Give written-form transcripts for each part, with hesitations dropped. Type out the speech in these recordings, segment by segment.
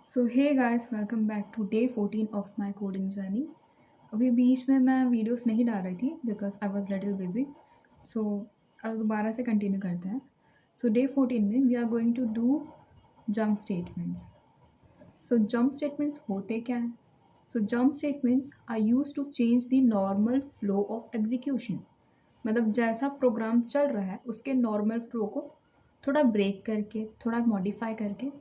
So hey guys, welcome back to day 14 of my coding journey. अभी बीच में मैं वीडियोस नहीं डाल रही थी because I was little busy. So अब दोबारा से कंटिन्यू करते हैं। सो डे 14 में we are going to do jump statements. So jump statements होते क्या हैं? So jump statements are use to change the normal flow of execution. मतलब जैसा प्रोग्राम चल रहा है उसके नॉर्मल फ्लो को थोड़ा ब्रेक करके, थोड़ा मॉडिफाई करके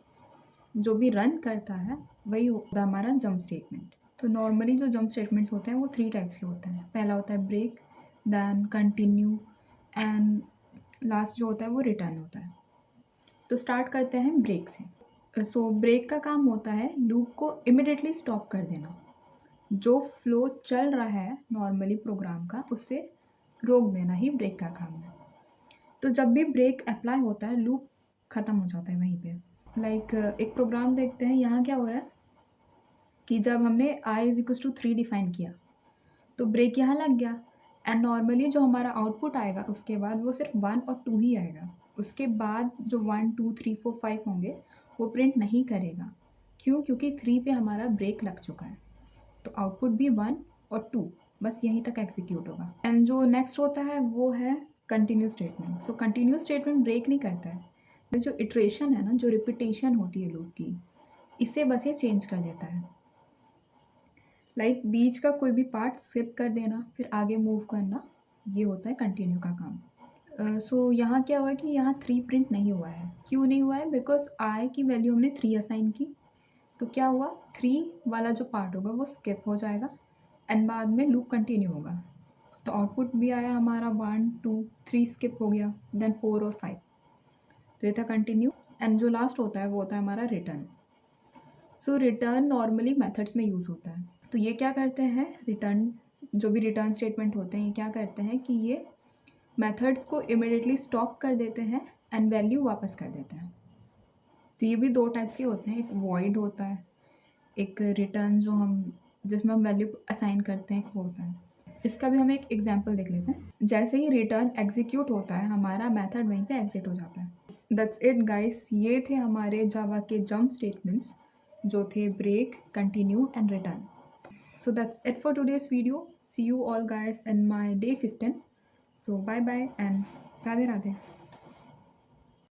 जो भी रन करता है वही होता है हमारा जंप स्टेटमेंट। तो नॉर्मली जो जंप स्टेटमेंट्स होते हैं वो 3 टाइप्स के होते हैं। पहला होता है break, then continue and last जो होता है वो रिटर्न होता है। तो स्टार्ट करते हैं ब्रेक से। सो ब्रेक का काम होता है लूप को इमिडिएटली स्टॉप कर देना। जो फ्लो चल रहा है नॉर्मली प्रोग्राम का उससे रोक देना ही ब्रेक का काम है। तो जब भी ब्रेक अप्लाई होता है लूप ख़त्म हो जाता है वहीं पे। एक प्रोग्राम देखते हैं। यहाँ क्या हो रहा है कि जब हमने i=3 डिफाइन किया तो ब्रेक यहाँ लग गया एंड नॉर्मली जो हमारा आउटपुट आएगा उसके बाद वो सिर्फ 1 और 2 ही आएगा। उसके बाद जो 1 2 3 4 5 होंगे वो प्रिंट नहीं करेगा। क्यों? क्योंकि 3 पे हमारा ब्रेक लग चुका है। तो आउटपुट भी 1 और 2 बस यहीं तक एग्जीक्यूट होगा। एंड जो नेक्स्ट होता है वो है continue statement. So continue statement break नहीं करता है। जो इटरेशन है ना, जो रिपीटेशन होती है लूप की, इसे बस ये चेंज कर देता है। बीच का कोई भी पार्ट स्किप कर देना फिर आगे मूव करना, ये होता है कंटिन्यू का काम। सो यहाँ क्या हुआ है कि यहाँ 3 प्रिंट नहीं हुआ है। क्यों नहीं हुआ है? बिकॉज आई की वैल्यू हमने 3 असाइन की। तो क्या हुआ, 3 वाला जो पार्ट होगा वो स्किप हो जाएगा एंड बाद में लूप कंटिन्यू होगा। तो आउटपुट भी आया हमारा 1 2 3 स्किप हो गया, देन 4 और 5। तो ये था कंटिन्यू एंड जो लास्ट होता है वो होता है हमारा रिटर्न। सो रिटर्न नॉर्मली मेथड्स में यूज़ होता है। तो ये क्या करते हैं, रिटर्न जो भी रिटर्न स्टेटमेंट होते हैं ये क्या करते हैं कि ये मेथड्स को इमिडिएटली स्टॉप कर देते हैं एंड वैल्यू वापस कर देते हैं। तो ये भी 2 टाइप्स के होते हैं। एक वॉइड होता है, एक रिटर्न जो हम जिसमें हम वैल्यू असाइन करते हैं, एक वो होता है। इसका भी हम एक एग्जांपल देख लेते हैं। जैसे ही रिटर्न एग्जीक्यूट होता है हमारा मेथड वहीं पे एग्जिट हो जाता है। That's it guys. ये थे हमारे जावा के जंप स्टेटमेंट्स जो थे break, continue and return. So that's it for today's video. See you all guys in my day 15. So bye bye and Radhe Radhe.